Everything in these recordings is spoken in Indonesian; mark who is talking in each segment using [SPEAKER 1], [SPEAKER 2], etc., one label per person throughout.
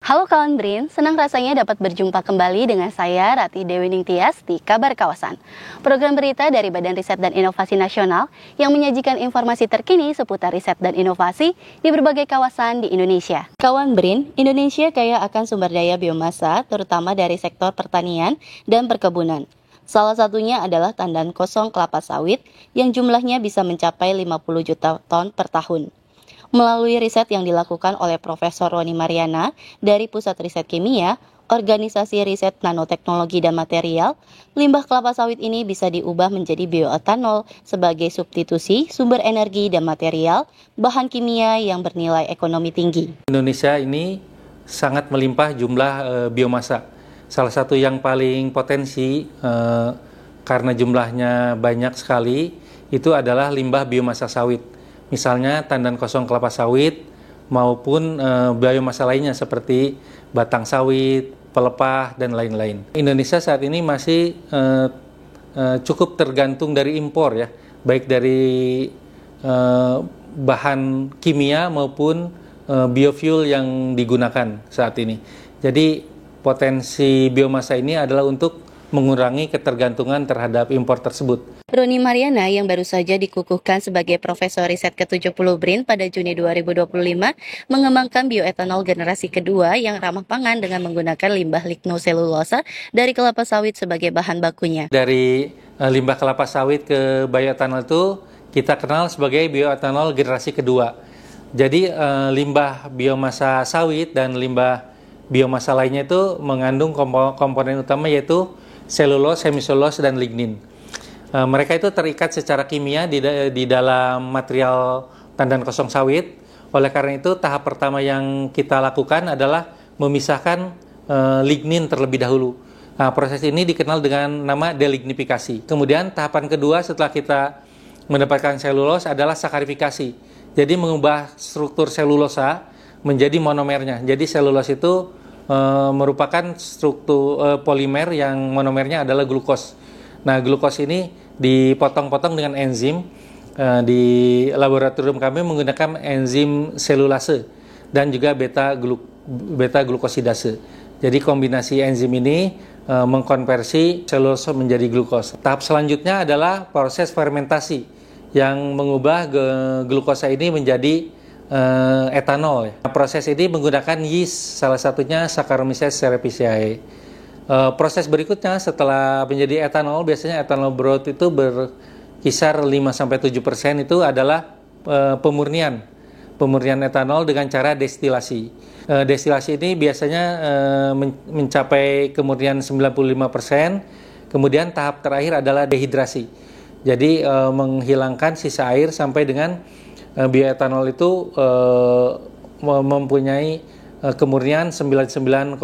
[SPEAKER 1] Halo kawan BRIN, senang rasanya dapat berjumpa kembali dengan saya Rati Dewi Ningtyas di Kabar Kawasan. Program berita dari Badan Riset dan Inovasi Nasional yang menyajikan informasi terkini seputar riset dan inovasi di berbagai kawasan di Indonesia. Kawan BRIN, Indonesia kaya akan sumber daya biomasa terutama dari sektor pertanian dan perkebunan. Salah satunya adalah tandan kosong kelapa sawit yang jumlahnya bisa mencapai 50 juta ton per tahun. Melalui riset yang dilakukan oleh Profesor Roni Mariana dari Pusat Riset Kimia, Organisasi Riset Nanoteknologi dan Material, limbah kelapa sawit ini bisa diubah menjadi bioetanol sebagai substitusi sumber energi dan material bahan kimia yang bernilai ekonomi tinggi.
[SPEAKER 2] Indonesia ini sangat melimpah jumlah biomasa. Salah satu yang paling potensi karena jumlahnya banyak sekali itu adalah limbah biomasa sawit. Misalnya tandan kosong kelapa sawit maupun biomasa lainnya seperti batang sawit, pelepah, dan lain-lain. Indonesia saat ini masih cukup tergantung dari impor ya, baik dari bahan kimia maupun biofuel yang digunakan saat ini. Jadi potensi biomasa ini adalah untuk mengurangi ketergantungan terhadap impor tersebut.
[SPEAKER 1] Roni Mariana yang baru saja dikukuhkan sebagai Profesor Riset ke-70 BRIN pada Juni 2025 mengembangkan bioetanol generasi kedua yang ramah pangan dengan menggunakan limbah lignoselulosa dari kelapa sawit sebagai bahan bakunya.
[SPEAKER 2] Dari limbah kelapa sawit ke bioetanol itu kita kenal sebagai bioetanol generasi kedua. Jadi limbah biomasa sawit dan limbah biomasa lainnya itu mengandung komponen utama yaitu selulose, hemiselulose, dan lignin. Mereka itu terikat secara kimia di dalam material tandan kosong sawit. Oleh karena itu, tahap pertama yang kita lakukan adalah memisahkan lignin terlebih dahulu. Proses ini dikenal dengan nama delignifikasi. Kemudian tahapan kedua setelah kita mendapatkan selulose adalah sakarifikasi. Jadi mengubah struktur selulosa menjadi monomernya. Jadi selulose itu merupakan struktur polimer yang monomernya adalah glukos. Nah, glukos ini dipotong-potong dengan enzim. Di laboratorium kami menggunakan enzim selulase dan juga beta glukosidase. Jadi kombinasi enzim ini mengkonversi selulose menjadi glukos. Tahap selanjutnya adalah proses fermentasi yang mengubah glukosa ini menjadi etanol. Proses ini menggunakan yeast, salah satunya Saccharomyces cerevisiae. Proses berikutnya setelah menjadi etanol, biasanya etanol broth itu berkisar 5-7% itu adalah pemurnian etanol dengan cara destilasi. Destilasi ini biasanya mencapai kemurnian 95%. Kemudian tahap terakhir adalah dehidrasi. Jadi menghilangkan sisa air sampai dengan bioetanol itu mempunyai kemurnian 99,5%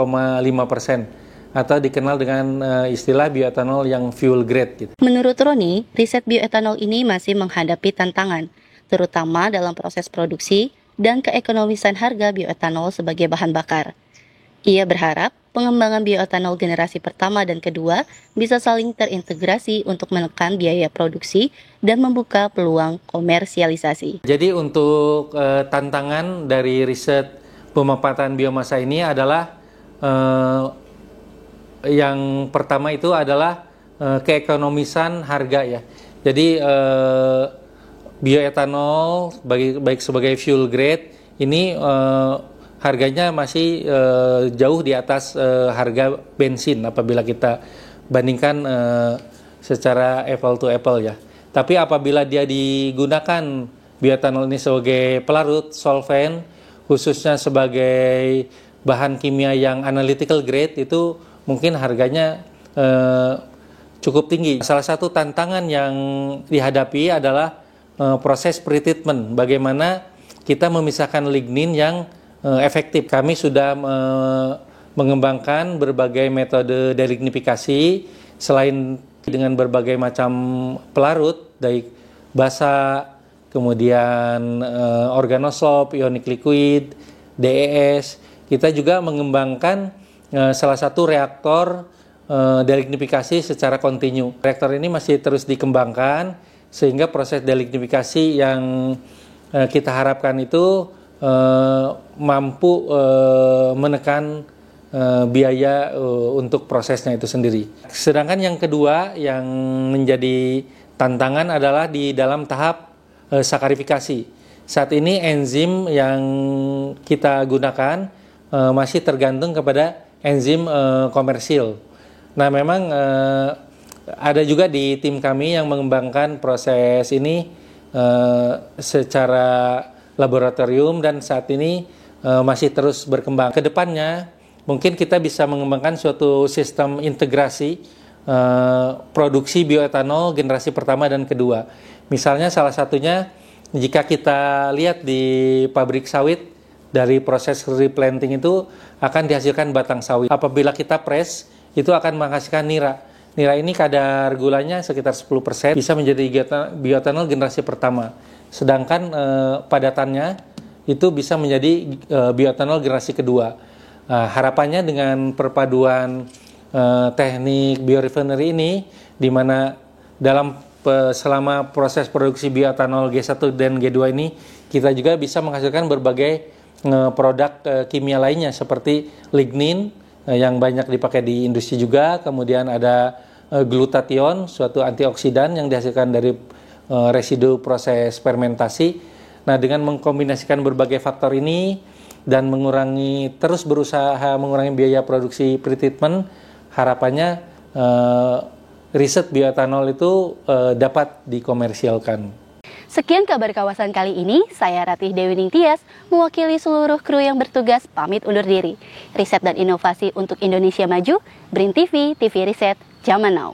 [SPEAKER 2] atau dikenal dengan istilah bioetanol yang fuel grade. Gitu.
[SPEAKER 1] Menurut Roni, riset bioetanol ini masih menghadapi tantangan, terutama dalam proses produksi dan keekonomisan harga bioetanol sebagai bahan bakar. Ia berharap pengembangan bioetanol generasi pertama dan kedua bisa saling terintegrasi untuk menekan biaya produksi dan membuka peluang komersialisasi.
[SPEAKER 2] Jadi untuk tantangan dari riset pemanfaatan biomasa ini adalah yang pertama itu adalah keekonomisan harga ya. Jadi bioetanol baik sebagai fuel grade ini harganya masih jauh di atas harga bensin apabila kita bandingkan secara apple to apple ya. Tapi apabila dia digunakan bioetanol ini sebagai pelarut, solvent, khususnya sebagai bahan kimia yang analytical grade itu mungkin harganya cukup tinggi. Salah satu tantangan yang dihadapi adalah proses pretreatment. Bagaimana kita memisahkan lignin yang efektif. Kami sudah mengembangkan berbagai metode delignifikasi selain dengan berbagai macam pelarut, baik basa, kemudian organosolv, ionic liquid, DES. Kita juga mengembangkan salah satu reaktor delignifikasi secara kontinu. Reaktor ini masih terus dikembangkan sehingga proses delignifikasi yang kita harapkan itu mampu menekan biaya untuk prosesnya itu sendiri. Sedangkan yang kedua yang menjadi tantangan adalah di dalam tahap sakarifikasi. Saat ini enzim yang kita gunakan masih tergantung kepada enzim komersil. Nah, memang ada juga di tim kami yang mengembangkan proses ini secara laboratorium dan saat ini masih terus berkembang. Kedepannya mungkin kita bisa mengembangkan suatu sistem integrasi produksi bioetanol generasi pertama dan kedua. Misalnya salah satunya jika kita lihat di pabrik sawit, dari proses replanting itu akan dihasilkan batang sawit. Apabila kita press, itu akan menghasilkan nira. Nira ini kadar gulanya sekitar 10%, bisa menjadi bioetanol generasi pertama. Sedangkan padatannya itu bisa menjadi bioetanol generasi kedua. Harapannya dengan perpaduan teknik biorefinery ini, di mana selama proses produksi bioetanol G1 dan G2 ini, kita juga bisa menghasilkan berbagai produk kimia lainnya seperti lignin yang banyak dipakai di industri juga, kemudian ada glutathione, suatu antioksidan yang dihasilkan dari residu proses fermentasi. Nah, dengan mengkombinasikan berbagai faktor ini dan terus berusaha mengurangi biaya produksi pretreatment, harapannya riset bioetanol itu dapat dikomersialkan.
[SPEAKER 1] Sekian kabar kawasan kali ini, saya Ratih Dewi Ningtyas, mewakili seluruh kru yang bertugas pamit undur diri. Riset dan inovasi untuk Indonesia Maju, BRIN TV, TV Riset, Zaman Now.